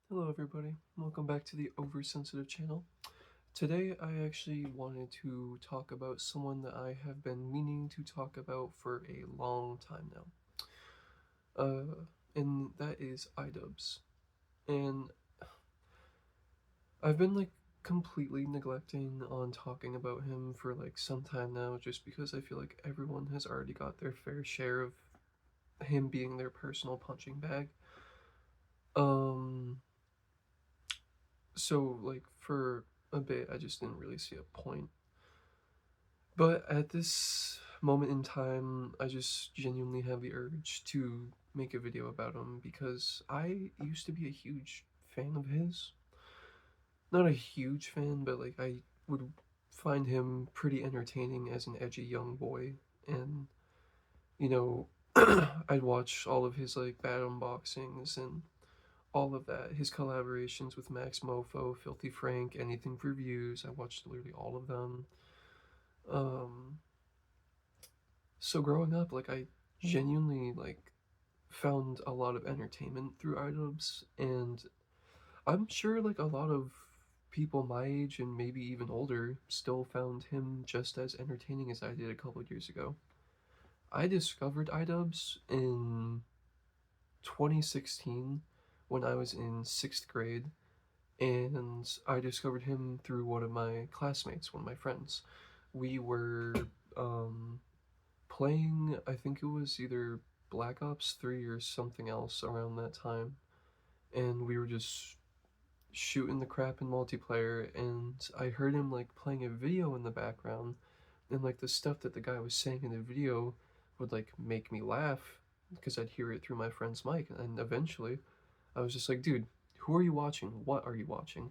Hello everybody, welcome back to the Oversensitive channel. Today I actually wanted to talk about someone that I have been meaning to talk about for a long time now. And that is iDubbbz. And I've been completely neglecting on talking about him for some time now just because I feel like everyone has already got their fair share of him being their personal punching bag. Um So, for a bit, I just didn't really see a point. But at this moment in time, I just genuinely have the urge to make a video about him because I used to be a huge fan of his. Not a huge fan, but I would find him pretty entertaining as an edgy young boy. And, you know, I'd watch all of his bad unboxings and all of that. His collaborations with Max Mofo, Filthy Frank, Anything for Views. I watched literally all of them. Um, so growing up, I genuinely found a lot of entertainment through iDubbbz, and I'm sure a lot of people my age and maybe even older still found him just as entertaining as I did a couple years ago. I discovered iDubbbz in 2016 when I was in 6th grade, and I discovered him through one of my classmates, one of my friends. We were um, playing, I think it was either Black Ops 3 or something else around that time, and we were just shooting the crap in multiplayer, and I heard him playing a video in the background, and the stuff that the guy was saying in the video would make me laugh because I'd hear it through my friend's mic, and eventually I was just like, dude, who are you watching? What are you watching?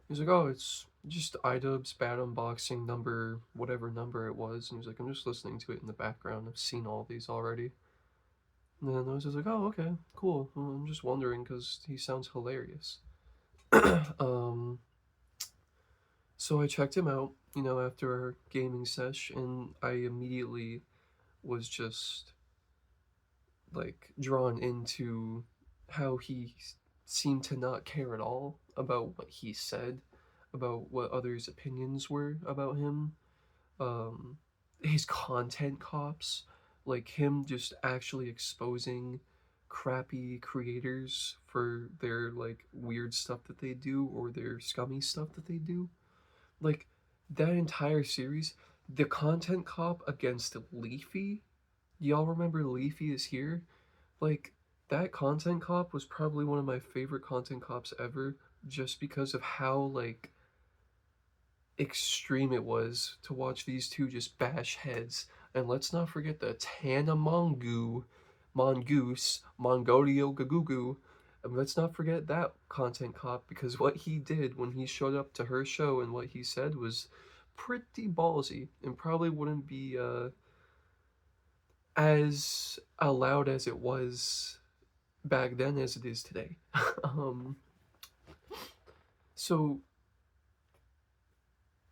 He's like, oh, it's just iDubbbz bad unboxing number, whatever number it was. And he was like, I'm just listening to it in the background. I've seen all these already. And then I was just like, oh, okay, cool. Well, I'm just wondering because he sounds hilarious. um, so I checked him out, after our gaming sesh, and I immediately was just drawn into how he seemed to not care at all about what he said, about what others' opinions were about him. Um, his content cops, him just actually exposing crappy creators for their weird stuff that they do or their scummy stuff that they do. Like that entire series, the content cop against Leafy. Y'all remember Leafy is here? Like, that content cop was probably one of my favorite content cops ever, just because of how, extreme it was to watch these two just bash heads. And let's not forget the Tana Mongoose, Mongolio Gagugu. And let's not forget that content cop, because what he did when he showed up to her show and what he said was pretty ballsy and probably wouldn't be as allowed as it was back then as it is today. um, so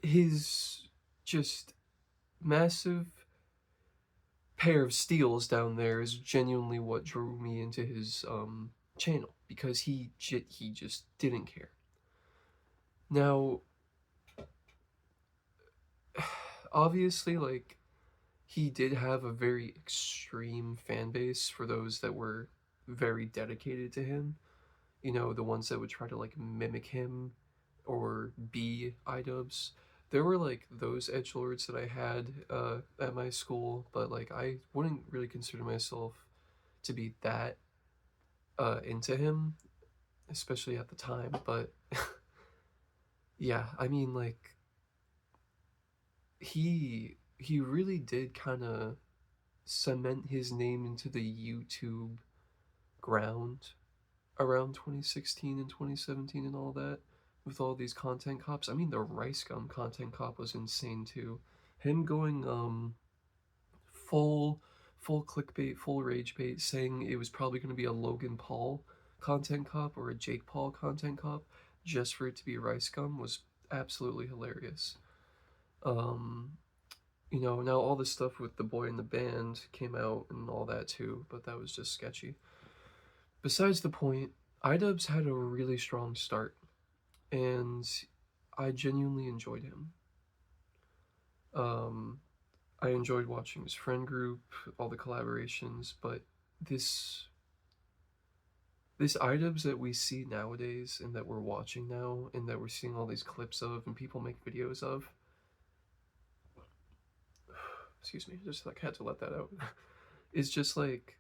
his just massive pair of steels down there is genuinely what drew me into his channel because he just didn't care. Now, obviously, he did have a very extreme fan base for those that were very dedicated to him. The ones that would try to mimic him or be iDubbbz. There were those edgelords that I had at my school, but I wouldn't really consider myself to be that into him, especially at the time. But yeah, I mean he really did kind of cement his name into the YouTube ground around 2016 and 2017 and all that with all these content cops. I mean, the Rice Gum content cop was insane too. Him going full full clickbait, full rage bait, saying it was probably going to be a Logan Paul content cop or a Jake Paul content cop just for it to be Rice Gum was absolutely hilarious. Um, now all this stuff with the boy in the band came out and all that too, but that was just sketchy. Besides the point, IDubbbz had a really strong start, and I genuinely enjoyed him. Um, I enjoyed watching his friend group, all the collaborations, but this this IDubbbz that we see nowadays and that we're watching now and that we're seeing all these clips of and people make videos of, excuse me, just like had to let that out, is just like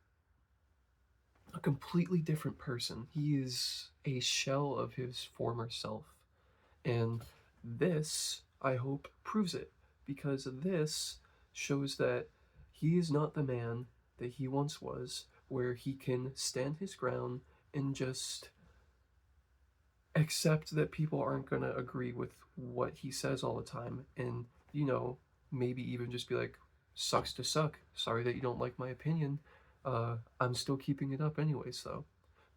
a completely different person. He is a shell of his former self. And this, I hope, proves it, because this shows that he is not the man that he once was, where he can stand his ground and just accept that people aren't going to agree with what he says all the time, and, you know, maybe even just be like, sucks to suck. Sorry that you don't like my opinion. I'm still keeping it up anyways, though.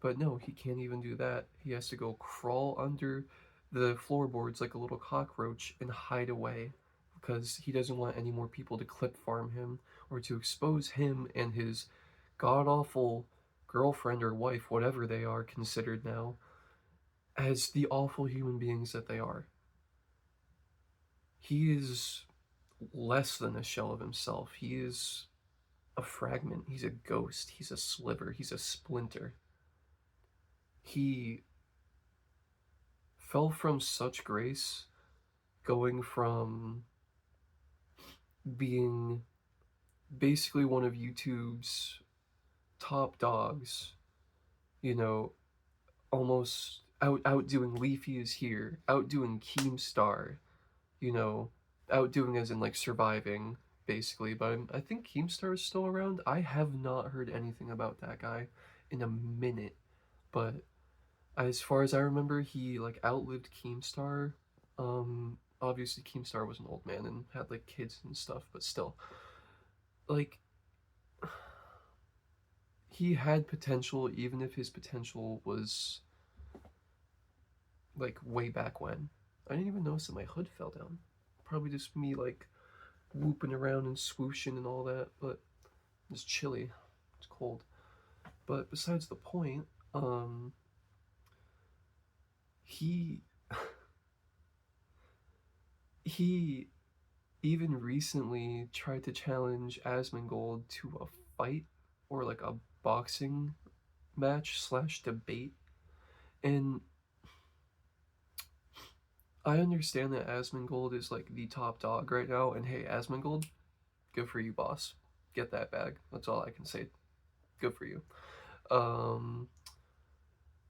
But no, he can't even do that. He has to go crawl under the floorboards like a little cockroach and hide away because he doesn't want any more people to clip farm him or to expose him and his god awful girlfriend or wife, whatever they are considered now, as the awful human beings that they are. He is less than a shell of himself. He is a fragment. He's a ghost. He's a sliver. He's a splinter. He fell from such grace, going from being basically one of YouTube's top dogs, you know, almost outdoing Leafy is here, outdoing Keemstar, you know, outdoing as in like surviving, basically. But I think Keemstar is still around. I have not heard anything about that guy in a minute, but as far as I remember, he like outlived Keemstar. Obviously Keemstar was an old man and had like kids and stuff, but still, like, he had potential, even if his potential was like way back when. I didn't even notice that my hood fell down. Probably just me like whooping around and swooshing and all that, but it's chilly. It's cold. But besides the point, he he even recently tried to challenge Asmongold to a fight or like a boxing match slash debate. And I understand that Asmongold is like the top dog right now. And hey, Asmongold, good for you, boss. Get that bag. That's all I can say. Good for you. Um,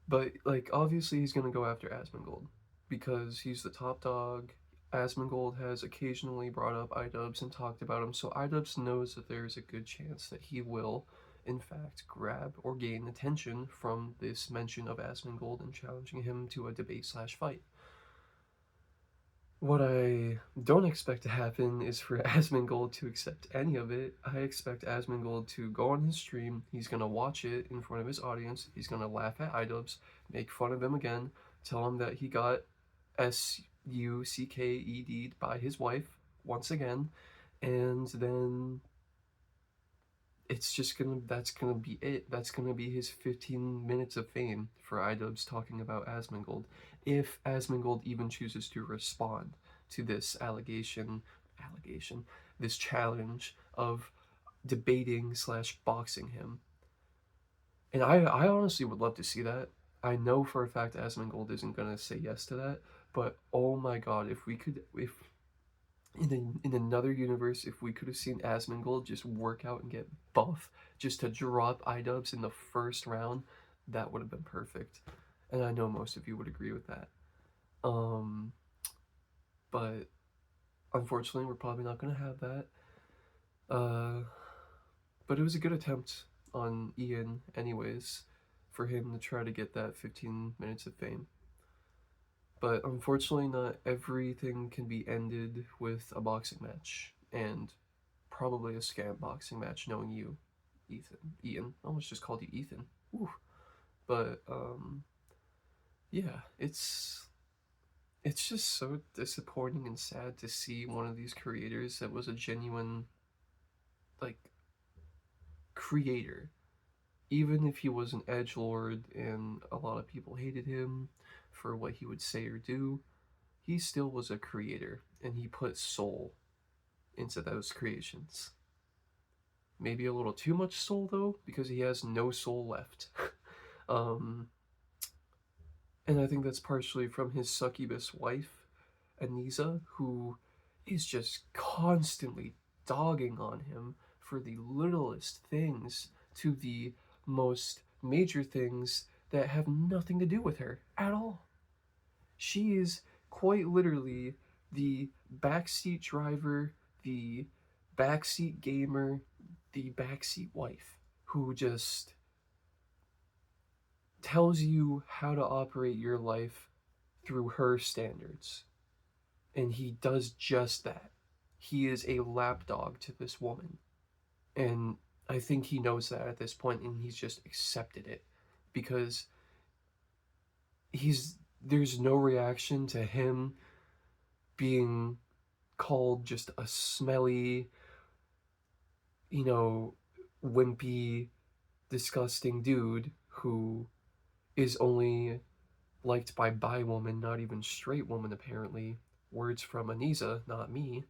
but like obviously he's gonna go after Asmongold because he's the top dog. Asmongold has occasionally brought up IDubbbz and talked about him, so IDubbbz knows that there's a good chance that he will, in fact, grab or gain attention from this mention of Asmongold and challenging him to a debate slash fight. What I don't expect to happen is for Asmongold to accept any of it. I expect Asmongold to go on his stream, he's gonna watch it in front of his audience, he's gonna laugh at IDubbbz, make fun of him again, tell him that he got SUCKED'd by his wife once again, and then it's just that's gonna be it. That's gonna be his 15 minutes of fame for IDubbbz talking about Asmongold. If Asmongold even chooses to respond to this this challenge of debating slash boxing him. And I honestly would love to see that. I know for a fact Asmongold isn't gonna say yes to that, but oh my god, if we could, if in another universe, if we could have seen Asmongold just work out and get buff just to drop IDubbbz in the first round, that would have been perfect. And I know most of you would agree with that. But unfortunately, we're probably not going to have that. But it was a good attempt on Ian, anyways, for him to try to get that 15 minutes of fame. But unfortunately, not everything can be ended with a boxing match, and probably a scam boxing match, knowing you, Ian. I almost just called you Ethan. Ooh. But yeah, it's just so disappointing and sad to see one of these creators that was a genuine like creator even if he was an edgelord and a lot of people hated him for what he would say or do, he still was a creator and he put soul into those creations. Maybe a little too much soul though, because he has no soul left. um, and I think that's partially from his succubus wife, Anisa, who is just constantly dogging on him for the littlest things to the most major things that have nothing to do with her at all. She is quite literally the backseat driver, the backseat gamer, the backseat wife who just tells you how to operate your life through her standards. And he does just that. He is a lapdog to this woman. And I think he knows that at this point and he's just accepted it because there's no reaction to him being called just a smelly, wimpy, disgusting dude who is only liked by bi women, not even straight women apparently. Words from Anisa, not me.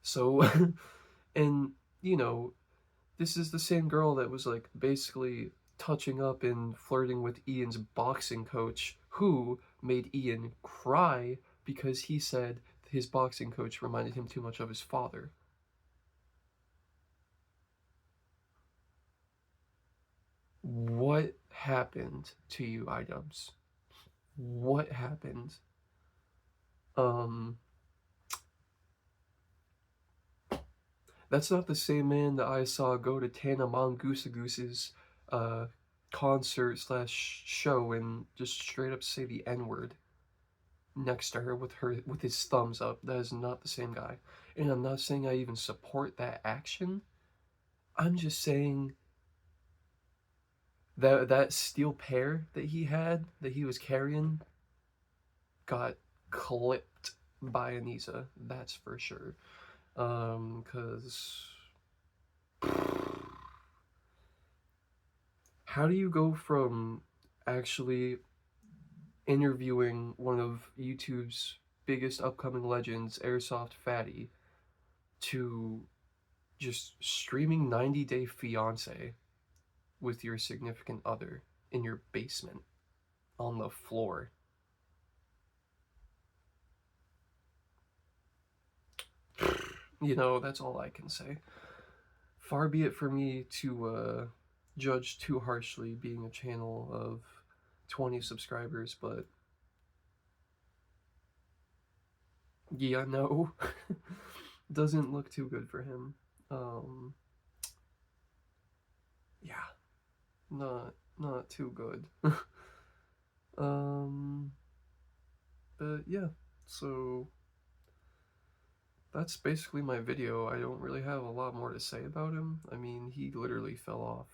So, and this is the same girl that was like basically touching up and flirting with Ian's boxing coach, who made Ian cry because he said his boxing coach reminded him too much of his father. What happened to you, IDubbbz? What happened? That's not the same man that I saw go to Tana Mongoose's concert slash show and just straight up say the N-word next to her with his thumbs up. That is not the same guy. And I'm not saying I even support that action. I'm just saying that steel pair that he was carrying got clipped by Anisa, that's for sure. Because how do you go from actually interviewing one of YouTube's biggest upcoming legends, Airsoft Fatty, to just streaming 90 Day Fiancé with your significant other in your basement on the floor? That's all I can say. Far be it for me to judge too harshly being a channel of 20 subscribers, but yeah, no. Doesn't look too good for him. Yeah. Not too good. But yeah, so that's basically my video. I don't really have a lot more to say about him. I mean, he literally fell off.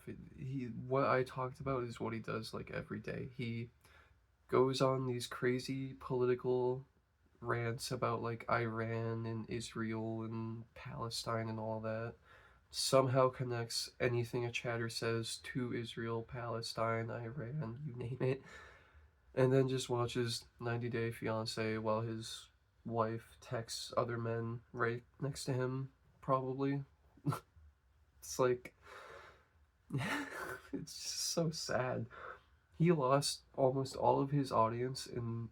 What I talked about is what he does like every day. He goes on these crazy political rants about like Iran and Israel and Palestine and all that. Somehow connects anything a chatter says to Israel, Palestine, Iran, you name it. And then just watches 90 Day Fiancé while his wife texts other men right next to him, probably. It's like, it's just so sad. He lost almost all of his audience and,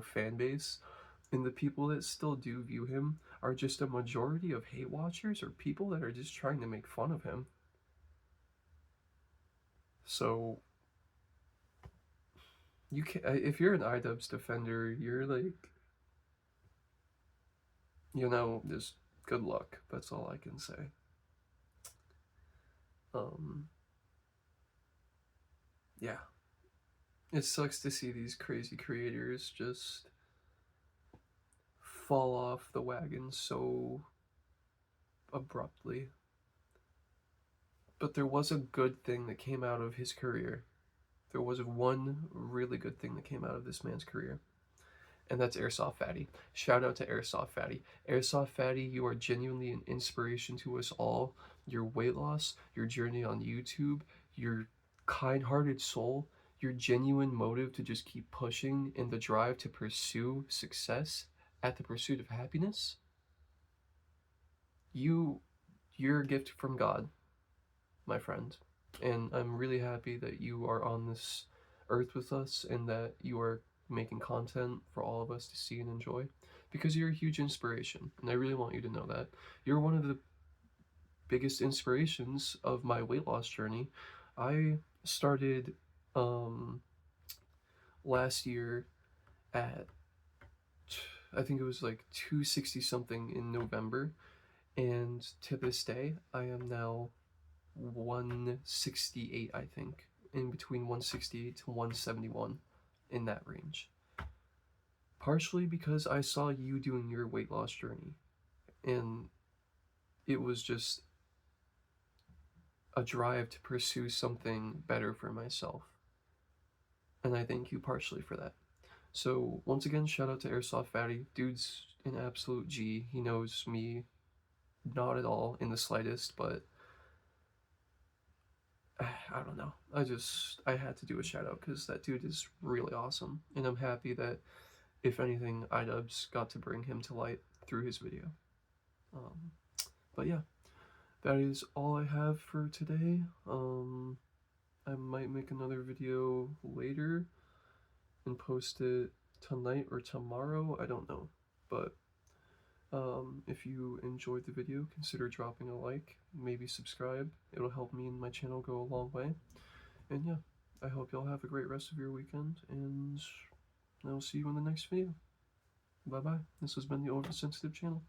fan base. And the people that still do view him are just a majority of hate watchers or people that are just trying to make fun of him. So, you can, if you're an IDubbbz defender, you're like, just good luck. That's all I can say. Yeah. It sucks to see these crazy creators just fall off the wagon so abruptly. But there was a good thing that came out of his career. There was one really good thing that came out of this man's career. And that's Airsoft Fatty. Shout out to Airsoft Fatty. Airsoft Fatty, you are genuinely an inspiration to us all. Your weight loss, your journey on YouTube, your kind-hearted soul, your genuine motive to just keep pushing, and the drive to pursue success at the pursuit of happiness, you're a gift from God, my friend. And I'm really happy that you are on this earth with us and that you are making content for all of us to see and enjoy, because you're a huge inspiration. And I really want you to know that. You're one of the biggest inspirations of my weight loss journey. I started um, last year at, I think it was like 260 something in November, and to this day I am now 168, I think, in between 168 to 171, in that range. Partially because I saw you doing your weight loss journey, and it was just a drive to pursue something better for myself. And I thank you partially for that. So, once again, shout out to Airsoft Fatty. Dude's an absolute G. He knows me not at all in the slightest, but I don't know. I had to do a shout out because that dude is really awesome. And I'm happy that, if anything, IDubbbz got to bring him to light through his video. But yeah, that is all I have for today. I might make another video later and post it tonight or tomorrow. I don't know. But if you enjoyed the video, consider dropping a like, maybe subscribe. It'll help me and my channel go a long way. And yeah, I hope y'all have a great rest of your weekend, and I'll see you in the next video. Bye bye. This has been the Oversensitive channel.